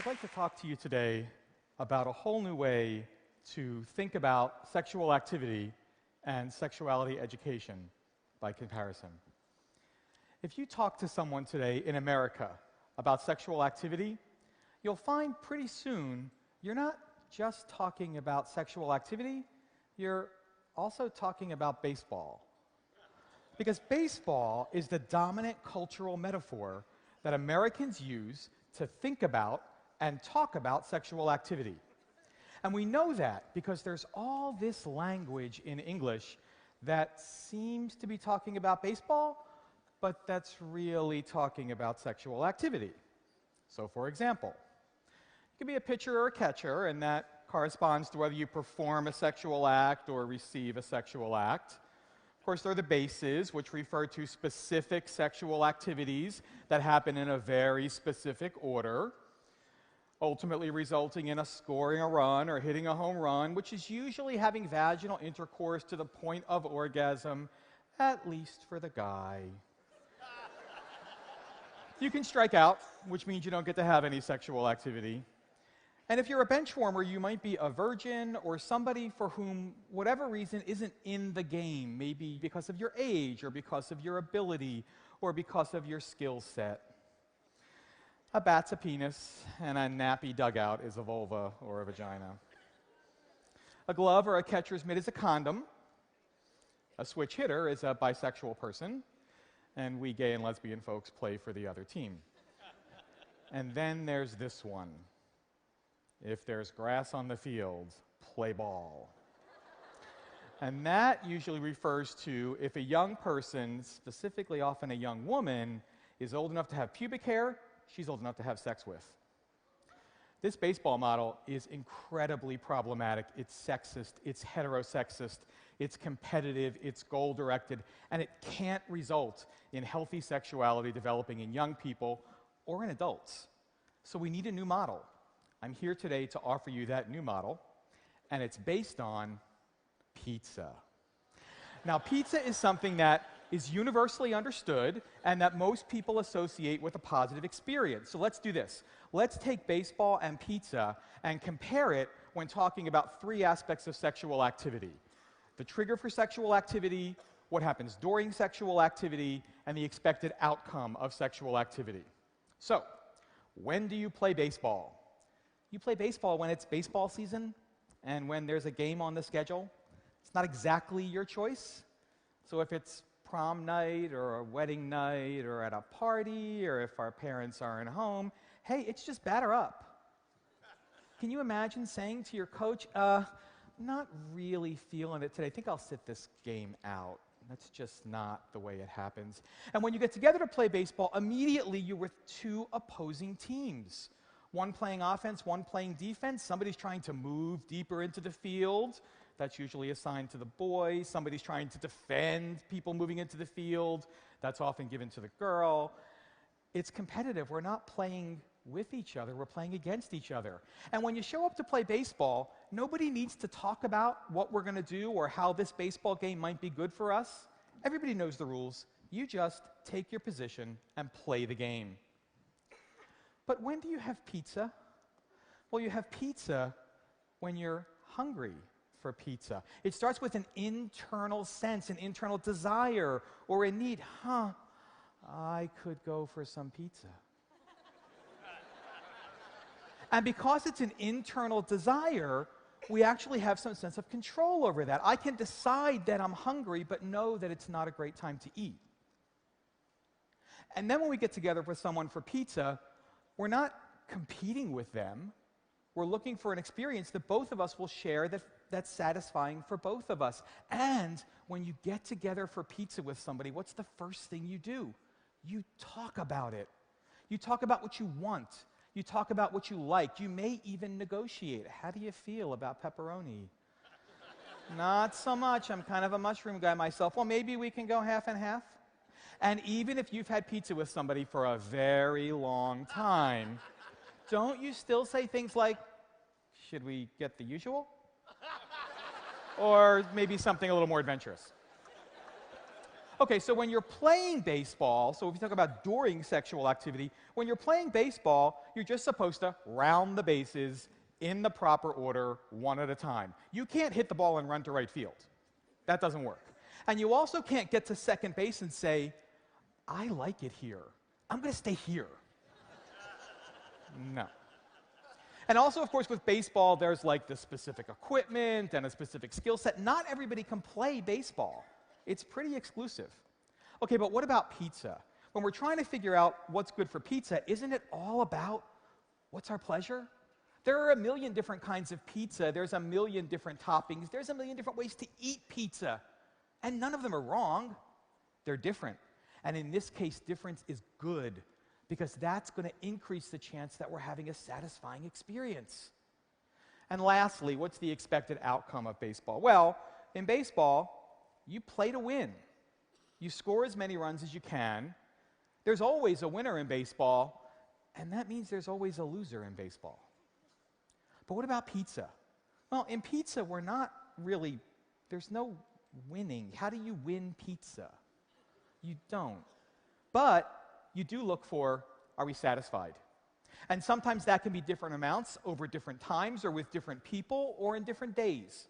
I'd like to talk to you today about a whole new way to think about sexual activity and sexuality education by comparison. If you talk to someone today in America about sexual activity, you'll find pretty soon you're not just talking about sexual activity, you're also talking about baseball. Because baseball is the dominant cultural metaphor that Americans use to think about and talk about sexual activity. And we know that because there's all this language in English that seems to be talking about baseball, but that's really talking about sexual activity. So, for example, it could be a pitcher or a catcher, and that corresponds to whether you perform a sexual act or receive a sexual act. Of course, there are the bases, which refer to specific sexual activities that happen in a very specific order, ultimately resulting in us scoring a run or hitting a home run, which is usually having vaginal intercourse to the point of orgasm, at least for the guy. You can strike out, which means you don't get to have any sexual activity. And if you're a bench warmer, you might be a virgin or somebody for whom whatever reason isn't in the game, maybe because of your age or because of your ability or because of your skill set. A bat's a penis, and a nappy dugout is a vulva or a vagina. A glove or a catcher's mitt is a condom. A switch hitter is a bisexual person, and we gay and lesbian folks play for the other team. And then there's this one. If there's grass on the field, play ball. And that usually refers to if a young person, specifically often a young woman, is old enough to have pubic hair, she's old enough to have sex with. This baseball model is incredibly problematic. It's sexist, it's heterosexist, it's competitive, it's goal-directed, and it can't result in healthy sexuality developing in young people or in adults. So we need a new model. I'm here today to offer you that new model, and it's based on pizza. Now, pizza is something that is universally understood and that most people associate with a positive experience. So let's do this. Let's take baseball and pizza and compare it when talking about three aspects of sexual activity: the trigger for sexual activity, what happens during sexual activity, and the expected outcome of sexual activity. So, when do you play baseball? You play baseball when it's baseball season and when there's a game on the schedule. It's not exactly your choice. So if it's prom night or a wedding night or at a party or if our parents aren't home, hey, it's just batter up. Can you imagine saying to your coach, not really feeling it today. I think I'll sit this game out. That's just not the way it happens. And when you get together to play baseball, immediately you're with two opposing teams. One playing offense, one playing defense. Somebody's trying to move deeper into the field. That's usually assigned to the boy. Somebody's trying to defend people moving into the field. That's often given to the girl. It's competitive. We're not playing with each other. We're playing against each other. And when you show up to play baseball, nobody needs to talk about what we're going to do or how this baseball game might be good for us. Everybody knows the rules. You just take your position and play the game. But when do you have pizza? Well, you have pizza when you're hungry for pizza. It starts with an internal sense, an internal desire, or a need. I could go for some pizza. And because it's an internal desire, we actually have some sense of control over that. I can decide that I'm hungry, but know that it's not a great time to eat. And then when we get together with someone for pizza, we're not competing with them. We're looking for an experience that both of us will share that's satisfying for both of us. And when you get together for pizza with somebody, what's the first thing you do? You talk about it. You talk about what you want. You talk about what you like. You may even negotiate. How do you feel about pepperoni? Not so much. I'm kind of a mushroom guy myself. Well, maybe we can go half and half. And even if you've had pizza with somebody for a very long time, don't you still say things like, should we get the usual? Or maybe something a little more adventurous. Okay, so when you're playing baseball, so if you talk about during sexual activity, when you're playing baseball, you're just supposed to round the bases in the proper order, one at a time. You can't hit the ball and run to right field. That doesn't work. And you also can't get to second base and say, I like it here. I'm going to stay here. No. And also, of course, with baseball, there's like the specific equipment and a specific skill set. Not everybody can play baseball. It's pretty exclusive. Okay, but what about pizza? When we're trying to figure out what's good for pizza, isn't it all about what's our pleasure? There are a million different kinds of pizza. There's a million different toppings. There's a million different ways to eat pizza. And none of them are wrong. They're different. And in this case, difference is good because that's going to increase the chance that we're having a satisfying experience. And lastly, what's the expected outcome of baseball? Well, in baseball, you play to win. You score as many runs as you can. There's always a winner in baseball, and that means there's always a loser in baseball. But what about pizza? Well, in pizza, we're not really, there's no winning. How do you win pizza? You don't. But you do look for, are we satisfied? And sometimes that can be different amounts over different times or with different people or in different days.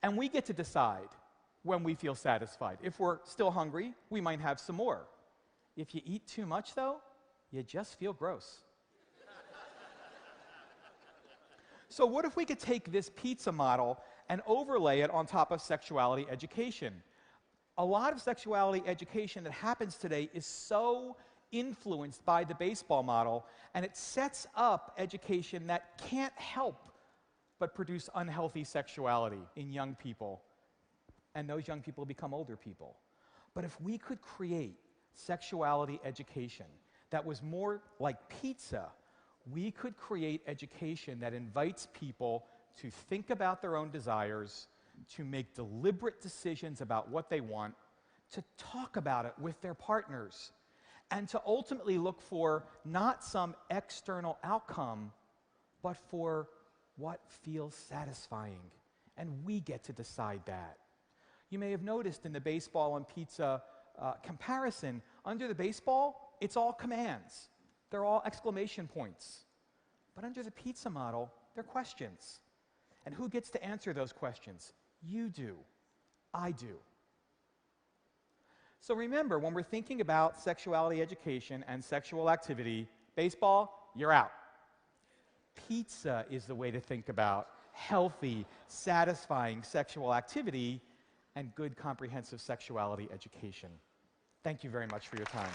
And we get to decide when we feel satisfied. If we're still hungry, we might have some more. If you eat too much, though, you just feel gross. So what if we could take this pizza model and overlay it on top of sexuality education? A lot of sexuality education that happens today is so influenced by the baseball model, and it sets up education that can't help but produce unhealthy sexuality in young people. And those young people become older people. But if we could create sexuality education that was more like pizza, we could create education that invites people to think about their own desires, to make deliberate decisions about what they want, to talk about it with their partners, and to ultimately look for not some external outcome, but for what feels satisfying. And we get to decide that. You may have noticed in the baseball and pizza comparison, under the baseball, it's all commands. They're all exclamation points. But under the pizza model, they're questions. And who gets to answer those questions? You do. I do. So remember, when we're thinking about sexuality education and sexual activity, baseball, you're out. Pizza is the way to think about healthy, satisfying sexual activity and good comprehensive sexuality education. Thank you very much for your time.